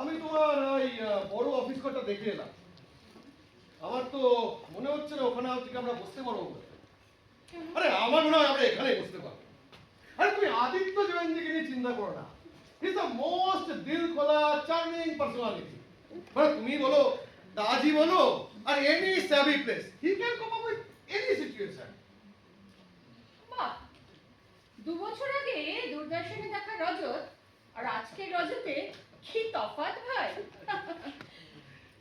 আমি তোমার ওই বড় অফিস ঘরটা দেখে এলাম। আমার তো মনে হচ্ছে না ওখানে আজকে আমরা বসতে পারবো বলে। আরে আমার মনে হয় আমরা এখানেই বসতে পারবো। আরে তুমি আদিত্য জয়েন্দ্রকে নিয়ে চিন্তা করো না। হি ইজ দ্য মোস্ট দিল খোলা চার্মিং পার্সোনালিটি। মানে তুমি বলো, দাজি বলো, আর any savvy place, he can come up with any situation. বাহ, 2 বছর আগে দূরদর্শনে দেখা রজত আর আজকের রজতে কি তফাৎ ভাই।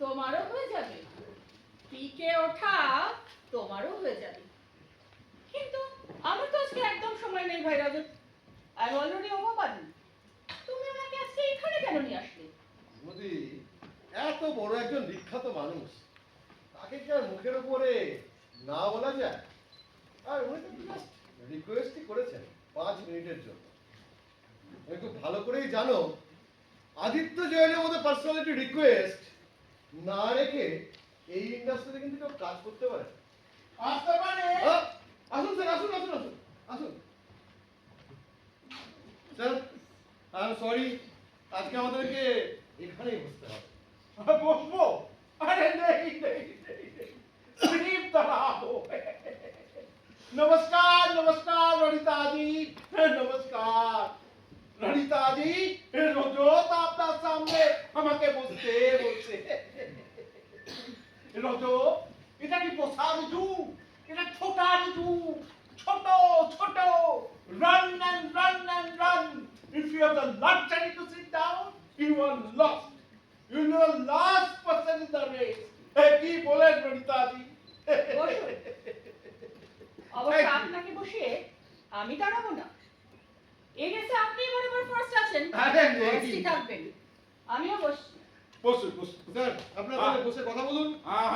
তোমারও হয়ে যাবে, পিকে ওঠা তোমারও হয়ে যাবে। কিন্তু আমার তো আজকে একদম সময় নেই ভাই Rajat. I am already overburden. তুমি আমাকে আজকে এখানে কেন নিয়ে আসলে? মোদি এত বড় একজন বিখ্যাত মানুষ, তাকে কি আর মুখের উপরে না বলা যায়? আর উনি তো জাস্ট রিকোয়েস্টই করেছেন 5 মিনিটের জন্য। তুমি খুব ভালো করেই জানো আদিত্য জয়েনের মতো পার্সোনালিটি রিকোয়েস্ট না রেখে এই ইন্ডাস্ট্রিতে কিন্তু কেউ কাজ করতে পারে। আসতে পারে। আসুন স্যার, আসুন আসুন আসুন আসুন স্যার। আই এম সরি, আজকে আমাদেরকে এখানেই বসতে হবে। বসবো? अरे नहीं नहीं नहीं सिर्फ हो। नमस्कार नमस्कार रणिता जी, नमस्कार रणिता जी। রজত আপনার সামনে আমাকে বসতে বলছে। রজত, এটা কি বসা রুজু? এটা ছোটা রুজু, ছোট ছোট। Run and run and run. If you have the luxury to sit down, you are lost. You know last person in the race. কি বলেন রণিতা জি? বসুন। অবশ্য আপনাকে বসিয়ে আমি দাঁড়াবো না। এই রেসে আপনি বরাবর ফার্স্ট আছেন। আরে নেই। ফার্স্টই থাকবেন। আমিও বসছি। বসুন বসুন। স্যার আপনারা তাহলে বসে কথা বলুন,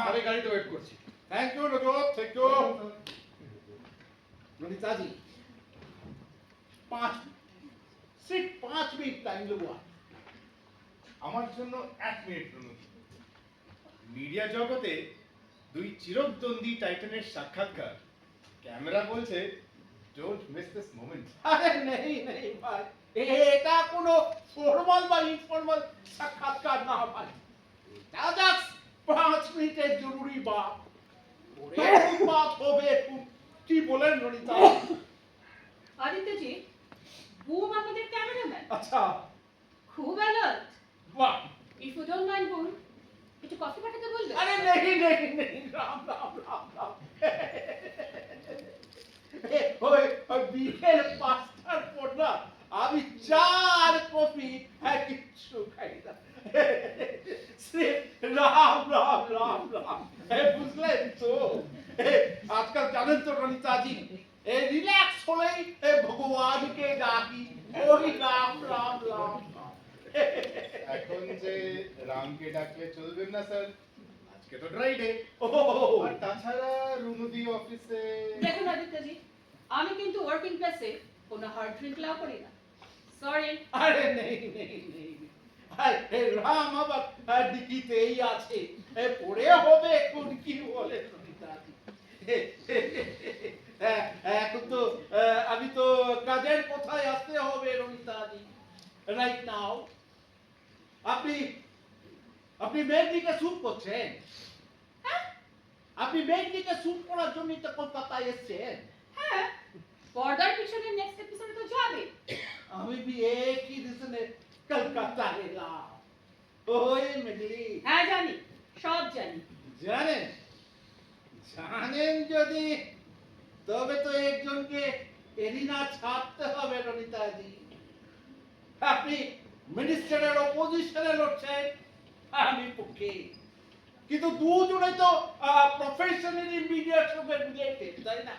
আমি গাড়িতে ওয়েট করছি। Thank you Rajat, thank you. Ranita ji, 5 minute time দেবো। আমার জন্য 1 মিনিট রণজিৎ। মিডিয়া জগতে 2 চিরদ্বন্দ্বী টাইটানের সাক্ষাৎকার। ক্যামেরা বলছে ডোন্ট মিস দিস মোমেন্ট। আরে নেই নেই ভাই, এটা কোনো ফর্মাল বা ইনফর্মাল সাক্ষাৎকার না ভাই। এটা জাস্ট 5 মিনিটের জরুরি বাত। ওরে বাত হবে। কি বলেন রণিতা? আদিত্যজি, বুম আমাদের ক্যামেরাম্যান। আচ্ছা, খুব অ্যালার্ট। বাহ। If you don't mind Boom, একটু কফি পাঠাতে বলবেন? আরে নেই নেই নেই, রাম রাম রাম রাম। ওই বিকেল 5টার পর না আমি চা আর কফি কিচ্ছু খাই না। রাম রাম রাম রাম। বুঝলেন তো? আজকাল জানেন তো রণিতাজি, রিল্যাক্স হলেই ভগবানকে ডাকি, ওই রাম রাম রাম। এখন যে রামকে ডাকলে চলবেন না স্যার, আজকে তো ড্রাই ডে। আর তাছাড়া রুনুদি অফিসে। দেখুন আদিত্যজি, আমি কিন্তু ওয়ার্কিং প্লেসে কোনো হার্ড ড্রিঙ্ক লাও করি না। সরি। আরে নেই নেই নেই, আরে রাম আবার ডিকিতেই আছে, পড়ে হবে কোন কি বলে রণিতাজি। এখন তো আমি তো কাজের কোথায় আসতে হবে রণিতাজি রাইট নাও। আপনি মেঘদিকে শুট করছেন? হ্যাঁ আপনি মেঘদিকে শুট করার জন্য তো কলকাতায় এসেছেন? হ্যাঁ, পর্দার পিছনে নেক্সট এপিসোডে তো যাবে। আমি भी एक ही रीजन कलकत्ता এলাম। ওই মেঘলি। হ্যাঁ জানি, সব জানি। জানেন জানেন যদি, তবে তো একজনকে এরিনা ছাড়তে হবে রণিতাজি। আপনি মিনিস্টারের অপোজিশনে লড়ছেন, আমি পক্ষে। কিন্তু দুজনেই তো প্রফেশনালি মিডিয়ার সঙ্গে রিলেটেড, তাই না?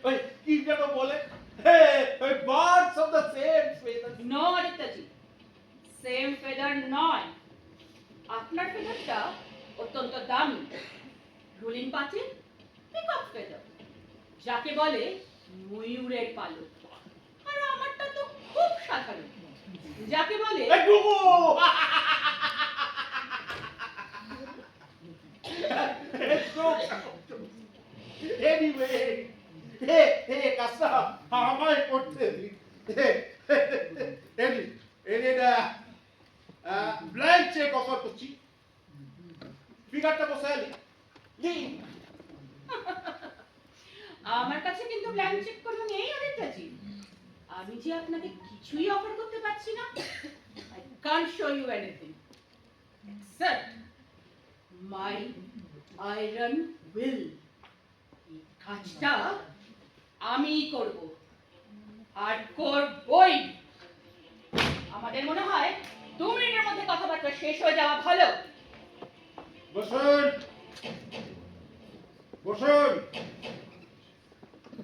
ওই কি যেন বলে, ওই birds of the same feather. No Adityaji, same feather নয়। আপনার ফেদারটা অত্যন্ত দামি, রুলিং পার্টি পিকক ফেদার, যাকে বলে ময়ূরের পালক। আর আমারটা তো খুব সাধারণ, যাকে বলে এনিওয়ে, কাজটা আমায় করতে দিন। স্পিকারটা বসে আলি দিন। আমার কাছে কিন্তু ব্ল্যাঙ্ক চেক কোনো নেই অনিতাজি। আমি যে আপনাকে কিছুই অফার করতে পারছি না। I can't show you anything except my iron will. এই কাজটা আমিই করব আর করবই। আমাদের মনে হয় 2 মিনিটের মধ্যে কথাবার্তা শেষ হয়ে যাওয়া ভালো। বসুন বসুন।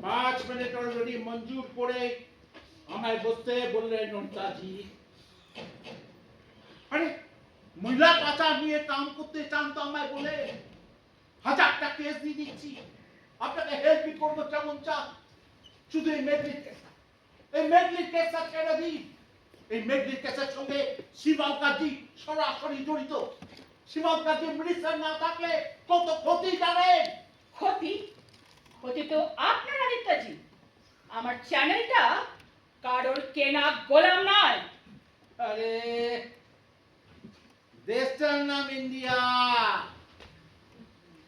5 মিনিট অলরেডি মঞ্জুর করে আমায় বসতে বললেন নন্দাজি। আরে মহিলা পাচার নিয়ে কাম করতে চান তো আমায় বলে 1000টা কেস দিয়ে দিচ্ছি, আপনাকে হেল্প করবো কেমন চান। শুধু এই মেঘলির কেসটা ছেড়ে দিন। এই মেঘলির কেসের সঙ্গে শিবাল কাজী সরাসরি জড়িত। শিবাল কাজী মিনিস্টার না থাকলে কত ক্ষতি জানেন। ক্ষতি ক্ষতি তো আপনার আদিত্যজি। আমার চ্যানেলটা কারোর কেনা গোলাম নয়। আরে দেশটার নাম ইন্ডিয়া,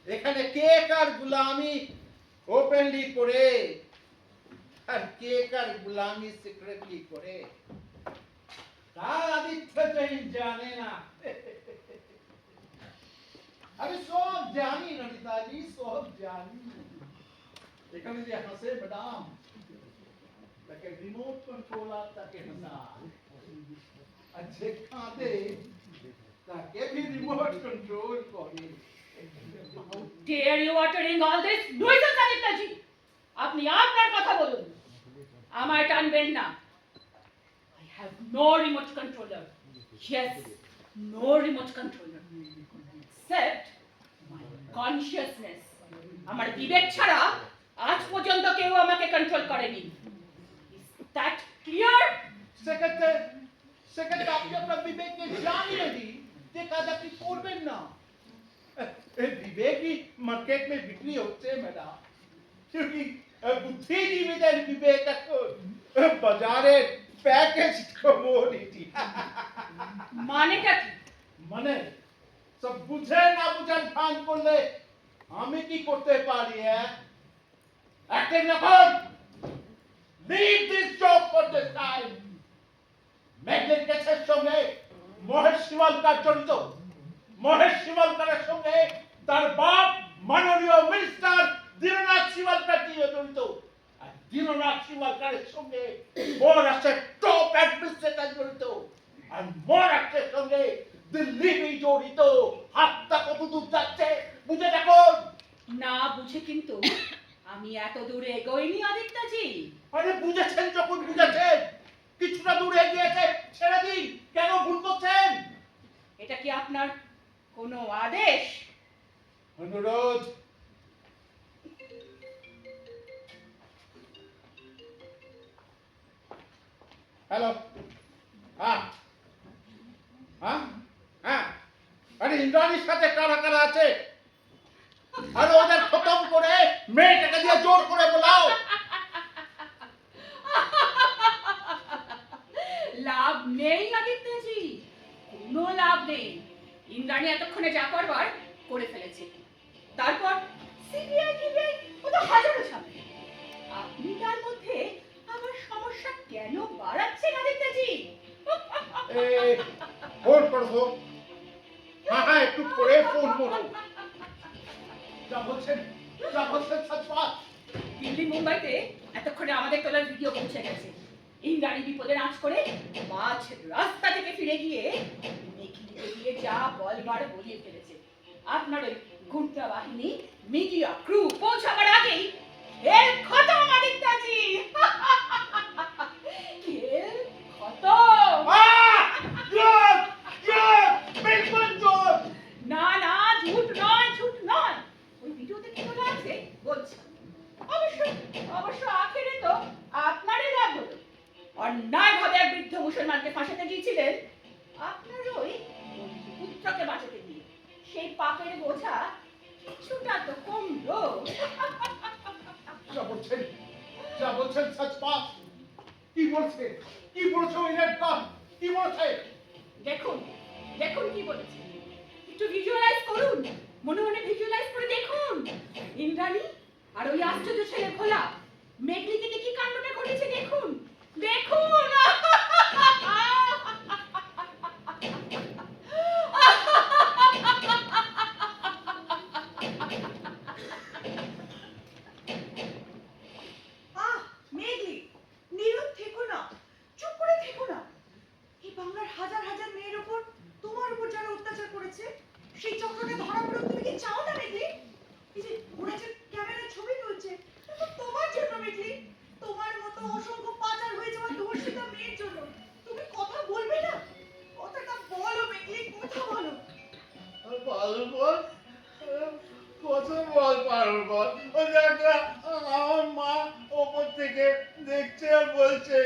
এখানে কে কার গুলামি ওপেনলি করে আর কে কার গুলামি সিক্রেটলি করে তা আদিত্য জৈন জানে না। আমি সব জানি নমিতাজি, সব জানি। এখানে যে হাসে ম্যাডাম, তাকে রিমোট কন্ট্রোলার তাকে হাসা, আর যে কাঁদে তাকে भी রিমোট কন্ট্রোল করে। How dare you uttering all this noises, আদিত্যজি? আপনি আপনার কথা বলুন, আমায় টানবেন না। I have no remote controller. Yes, no remote controller. Except my consciousness. আমার বিবেক ছাড়া আজ পর্যন্ত কেউ আমাকে কন্ট্রোল করেনি। Is that clear? সেকেন্ড আপনি আপনার বিবেককে জানিয়ে দিন যে কাজ আপনি করবেন না। এই বিবেকই মার্কেট में বিক্রি হচ্ছে ম্যাডাম, क्योंकि বুদ্ধিজীবীদের বিবেক এখন বাজারে প্যাকেজ কমোডিটি। মানেটা কি? মানে সব বুঝে না বুঝেন ফান করলে আমি কি করতে পারি? অ্যাক্টিং এখন leave this job for this time. মেঘের কেসের সঙ্গে মহেশ শিবলকার জড়িত। মহেশ শিবলকারের সঙ্গে তার বাপ মাননীয় মিনিস্টার দীননাথ শিবলকার জড়িত। আর দীননাথ শিবলকারের সঙ্গে মহারাষ্ট্রের টপ অ্যাডমিনিস্ট্রেটর জড়িত। আর মহারাষ্ট্রের সঙ্গে দিল্লি জড়িত। হাতটা কত দূর যাচ্ছে বুঝে দেখুন। না বুঝে কিন্তু আমি এত দূরে এগোইনি আদিত্যজি। আরে বুঝেছেন যখন বুঝেছেন, কিছুটা দূরে এগিয়েছে ছেড়ে দিন। কেন ভুল করছেন? এটা কি আপনার কোনো আদেশ? অনুরোধ। হ্যালো, হ্যাঁ হ্যাঁ হ্যাঁ, আরে ইন্দ্রাণীর সাথে কারা কারা আছে আর ওদের খতম করে মেয়েটাকে দিয়ে জোর করে বলাও। লাভ নেই আদিত্যজি, কোনো লাভ নেই। ইন্দ্রাণী এতক্ষণে যা করবার করে ফেলেছে। তারপর সিবিআই ও তো হাজারো ঝামেলা। আপনি তার মধ্যে আবার সমস্যা কেন বাড়াচ্ছেন আদিত্যজি? ফোন করবো। হ্যাঁ হ্যাঁ, একটু পরে ফোন করবো। যা বলছেন সচবাত। দিল্লি মুম্বাইতে এতক্ষণে আমাদের তোলার ভিডিও পৌঁছে গেছে। ইন্দ্রাণী বিপদের আঁচ করে মাঝ রাস্তা থেকে ফিরে গিয়ে মেঘলিকে দিয়ে যা বলবার বলিয়ে ফেলেছে। আপনার ওই গুন্ডা বাহিনী মিডিয়া ক্রু পৌঁছাবার আগেই খেল খতম আদিত্যজি। খেল খতম। বিলকুল জোর। না না, ঝুট নয়, ঝুট নয়। ওই ভিডিওতে কি বলা আছে বলছি। অবশ্য আখেরে তো আপনারই লাভ হলো। অন্যায়ভাবে এক বৃদ্ধ মুসলমানকে ফাঁসাতে গিয়েছিলেন আপনার ওই পুত্রকে বাঁচাতে গিয়ে। সেই পাপের বোঝা কিছুটা তো কমলো। যা বলছেন সচবাত। কি বলছে ওই নেটটা? কি বলছে? দেখুন দেখুন কি বলেছে, একটু ভিজুয়ালাইজ করুন। মনে মনে ভিজুয়ালাইজ করে দেখুন ইন্দ্রাণী আর ওই আশ্চর্য ছেলে ভোলা মেঘলিকে দেখি কাণ্ডটা ঘটেছে দেখুন দেখুন আহ মেঘলি, নীরব থেকো না, চুপ করে থেকো না। এই বাংলার হাজার হাজার মেয়ের উপর তোমার উপর যারা অত্যাচার করেছে সেই চক্রকে ধরা পড়ুক তুমি কি চাও না মেঘলি? এই যে ওরা যে ক্যামেরায় ছবি তুলছে এটা তো তোমার জন্য মেঘলি, তোমার মতো অসংখ্য পাচার হয়ে যাওয়া ধর্ষিতা মেয়ের জন্য। তুমি কথা বলবে না? কথাটা বলো মেঘলি, কথা বলো। পারুল বল, কথা বল পারুল বল। ওই একটা আমার মা ওপর থেকে দেখছে আর বলছে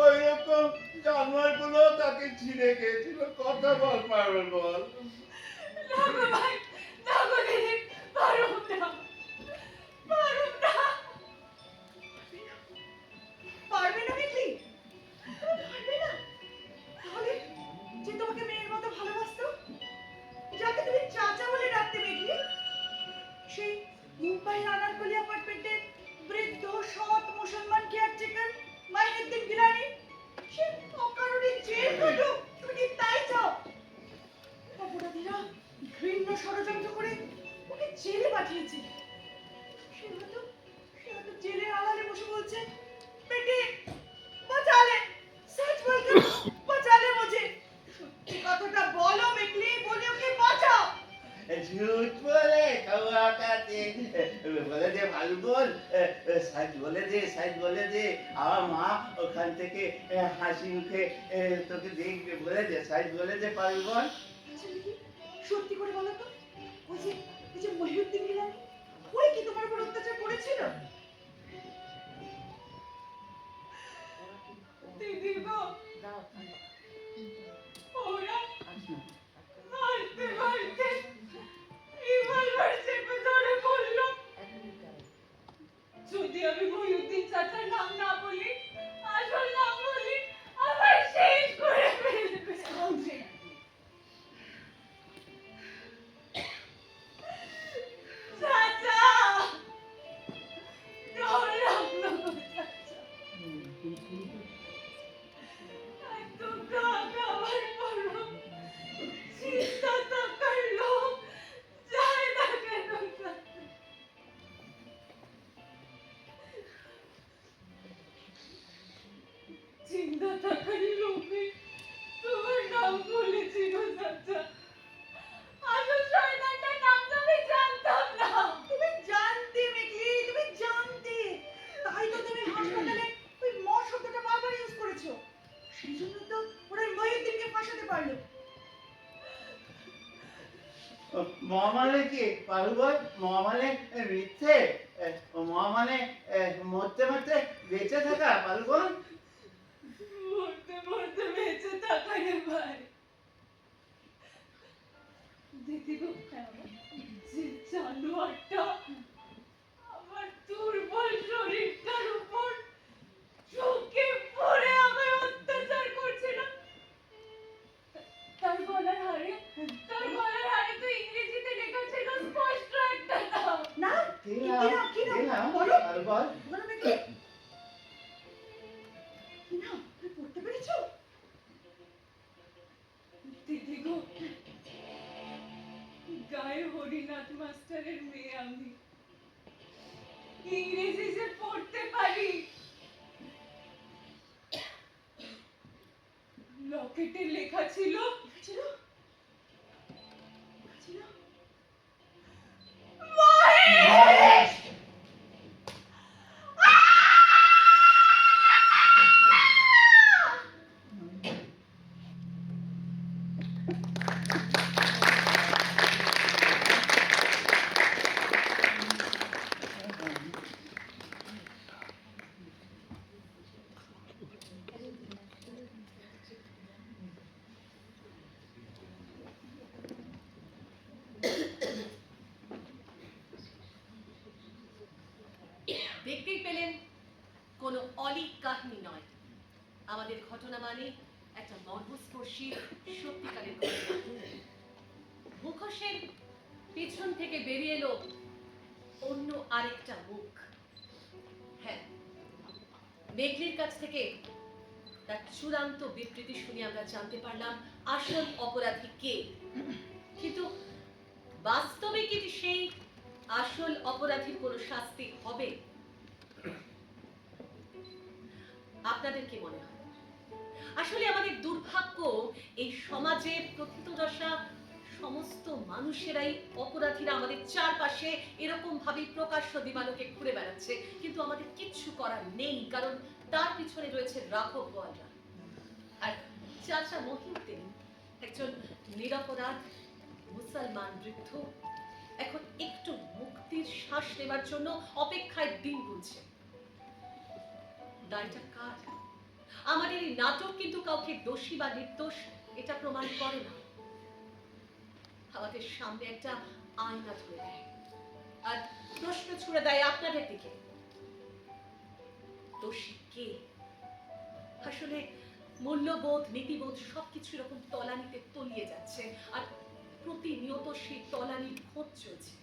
ওই রকম জানোয়ারগুলো তাকে ছিঁড়ে খেয়েছিল। কথা বল পারুল বল। না গো ভাই না গো দিদি পারুম না পারুম না পারবে না মেঘলি? পারবে না? তাহলে যে তোমাকে মেয়ের মতো ভালোবাসতো, যাকে তুমি চাচা বলে ডাকতে মেঘলি, সেই মুম্বাইয়ের আনারকলি অ্যাপার্টমেন্টের বৃদ্ধ সৎ মুসলমান কেয়ারটেকার মাইনুদ্দিন গিলানি, সে অকারণে জেল কাটুক, তুমি কি তাই চাও? অপরাধীরা ঘৃণ্য ষড়যন্ত্র করে ওকে জেলে পাঠিয়েছে। সে হয়তো জেলের আড়ালে বসে বলছে, বেটি বাঁচা লে, सच बोलकर बचा ले मुझे। সত্যি কথাটা বলো মেঘলি, বলে ওকে বাঁচাও। ঝুট বলে খাওয়া কাটে বলে দে ভালো বল, সাইজ বলে দে, সাইজ বলে দে। আমার মা ওখান থেকে হাসি মুখে তোকে দেখবে, বলে দে, সাইজ বলে দে পারুল বল। আচ্ছা দেখি, সত্যি করে বলো তো, ওই যে মহিউদ্দিন গিলানি, ওই কি তোমার উপর অত্যাচার করেছিল? দিদি গো ওরা মারতে মারতে রিভলভার চেপে ধরে বলল যদি আমি মহিউদ্দিন চাচার নাম না বলি, আসল নাম বলি, আমার শেষ করে ফেলবে। চাচা ডর লাগলো গো চাচা। এত টাকা আমার বড় চিন্তা তো করলো যায় না কেন চাচা? চিন্তা থাকার লোভে তোমার নাম বলেছি গো চাচা। আসল শয়তানটার নাম তো আমি জানতাম না। তুমি জানতে মেঘলি, তুমি জানতে, তাই তো তুমি হাসপাতালে ওই মর শব্দটা বারবার ইউজ করেছো। সেই জন্য তো ওরা ওই মহিউদ্দিনকে ফাঁসাতে পারলো। মহামানে কি পারুল বল? মহামানে মিথ্যে? মহামানে মরতে মরতে বেঁচে থাকা পারুল বল? মরতে মরতে বেঁচে থাকা রে ভাই। দিদি গো যে জানোয়ারটা আমার দুর্বল শরীরটার উপর চোখে পড়ে আমায় অত্যাচার করছিল, তার গলার হারে তো ইংরেজিতে লেখা ছিল স্পষ্ট একটা নাম। না, কি কি নাম? নাম, কি নাম? কি নাম? বলো, পারুল বল। বলো মেঘলি। কি নাম? তুমি পড়তে পেরেছো? দিদি গো গায়ে হরিনাথ মাস্টারের মেয়ে আমি, ইংরেজি যে পড়তে পারি। লকেটে লেখা ছিল ছিল? ছিল? মহেশ। দেখতেই পেলেন কোনো অলীক কাহিনী নয়, আমাদের ঘটনা মানে একটা মর্মস্পর্শী সত্যিকারের ঘটনা। মুখোশের পিছন থেকে বেরিয়ে এলো অন্য আরেকটা মুখ। হ্যাঁ, মেঘলির কাছ থেকে তার চূড়ান্ত বিবৃতি শুনে আমরা জানতে পারলাম আসল অপরাধী কে। কিন্তু বাস্তবে কি সেই আসল অপরাধীর কোনো শাস্তি হবে? আপনাদের কি মনে হয়? আসলে আমাদের দুর্ভাগ্য, এই সমাজে প্রথিতযশা সমস্ত মানুষেরাই অপরাধীরা আমাদের চারপাশে এরকম ভাবে প্রকাশ্য দিবালোকে ঘুরে বেড়াচ্ছে, কিন্তু আমাদের কিচ্ছু করার নেই, কারণ তার পিছনে রয়েছে রাঘব বোয়ালরা। আর চাচা মহিউদ্দিন একজন নিরপরাধ মুসলমান বৃদ্ধ, এখন একটু মুক্তির শ্বাস নেবার জন্য অপেক্ষায় দিন গুনছে। দায়টা কার? আমাদের এই নাটক কিন্তু কাউকে দোষী বা নির্দোষ এটা প্রমাণ করে না। আমাদের সামনে একটা আয়না ধরে দেয় আর প্রশ্ন ছুড়ে দেয় আপনাদের দিকে, দোষী কে? আসলে মূল্যবোধ, নীতিবোধ সবকিছু এরকম তলানিতে তলিয়ে যাচ্ছে, আর প্রতিনিয়ত সেই তলানির খোঁজ চলছে।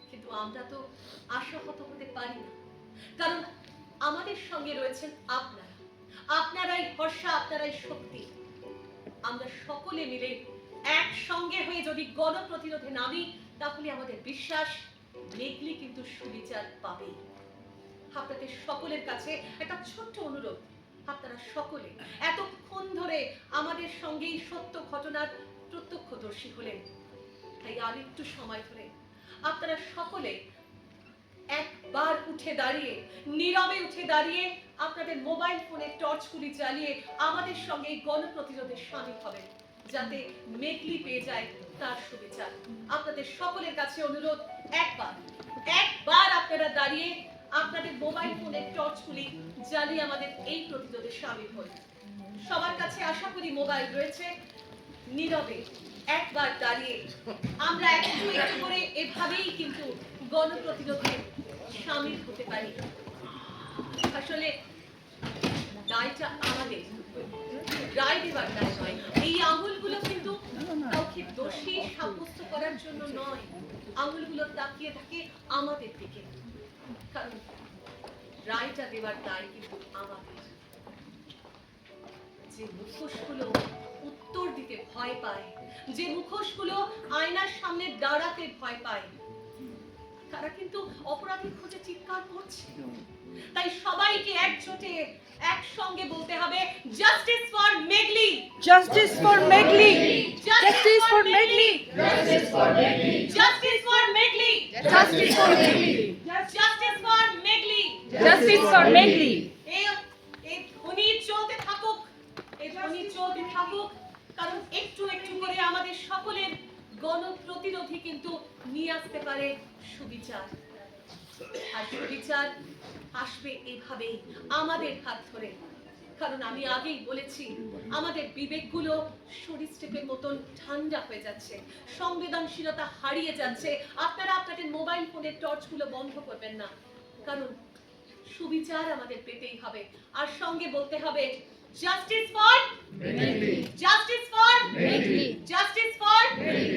কিন্তু আমরা তো আশাহত হতে পারি না, কারণ আমাদের সঙ্গে রয়েছেন আপনারা। আপনারাই ভরসা, আপনারাই শক্তি। আমরা সকলে মিলে একসঙ্গে হয়ে যদি গণপ্রতিরোধে নামি, তাহলে আমাদের বিশ্বাস মেঘলি কিন্তু সুবিচার পাবে। আপনাদের সকলের কাছে একটা ছোট্ট অনুরোধ, আপনারা সকলে এতক্ষণ ধরে আমাদের সঙ্গেই সত্য ঘটনার প্রত্যক্ষদর্শী হলেন, তাই আর একটু সময় ধরে আপনারা সকলে একবার উঠে দাঁড়িয়ে, নীরবে উঠে দাঁড়িয়ে আপনাদের মোবাইল ফোনের টর্চগুলি জ্বালিয়ে আমাদের সঙ্গে এই গণপ্রতিরোধে শামিল হবেন, যাতে মেঘলি পেয়ে যায় তার সুবিচার। আপনাদের সকলের কাছে অনুরোধ, একবার আপনারা দাঁড়িয়ে আপনাদের মোবাইল ফোনের টর্চগুলি জ্বালিয়ে আমাদের এই প্রতিরোধে শামিল হন। সবার কাছে আশা করি মোবাইল রয়েছে। নীরবে একবার দাঁড়িয়ে আমরা একটু একটু করে এভাবেই কিন্তু গণপ্রতিরোধে শামিল হতে পারি। আসলে দায়টা আমাদের, রায় দেবার দায় নয়। এই আঙুলগুলো কিন্তু কাউকে দোষী সাব্যস্ত করার জন্য নয়, আঙুলগুলো তাকিয়ে থাকে আমাদের দিকে, কারণ রায়টা দেবার দায় কিন্তু আমাদের। যে মুখোশগুলো উত্তর দিতে ভয় পায়, যে মুখোশগুলো আয়নার সামনে দাঁড়াতে ভয় পায়, তারা কিন্তু অপরাধীর খোঁজে চিৎকার করছে। তাই সবাইকে একজোটে একসঙ্গে বলতে হবে, justice for Meghli, justice for Meghli, justice for Meghli, justice for Meghli, justice for Meghli, justice for Meghli, justice for Meghli, justice for Meghli. এই ধ্বনি চলতে থাকুক, এই ধ্বনি চলতে থাকুক, কারণ একটু একটু করে আমাদের সকলের গণপ্রতিরোধী কিন্তু নিয়ে আসতে পারে সুবিচার। আর সুবিচার আসবে এভাবেই আমাদের হাত ধরে, কারণ আমি আগেই বলেছি আমাদের বিবেকগুলো সরিষার মতন ঠান্ডা হয়ে যাচ্ছে, সংবেদনশীলতা হারিয়ে যাচ্ছে। আপনারা আপনাদের মোবাইল ফোনের টর্চগুলো বন্ধ করবেন না, কারণ সুবিচার আমাদের পেতেই হবে। আর সঙ্গে বলতে হবে, justice for Meghli, justice for Meghli, justice for মেঘলি।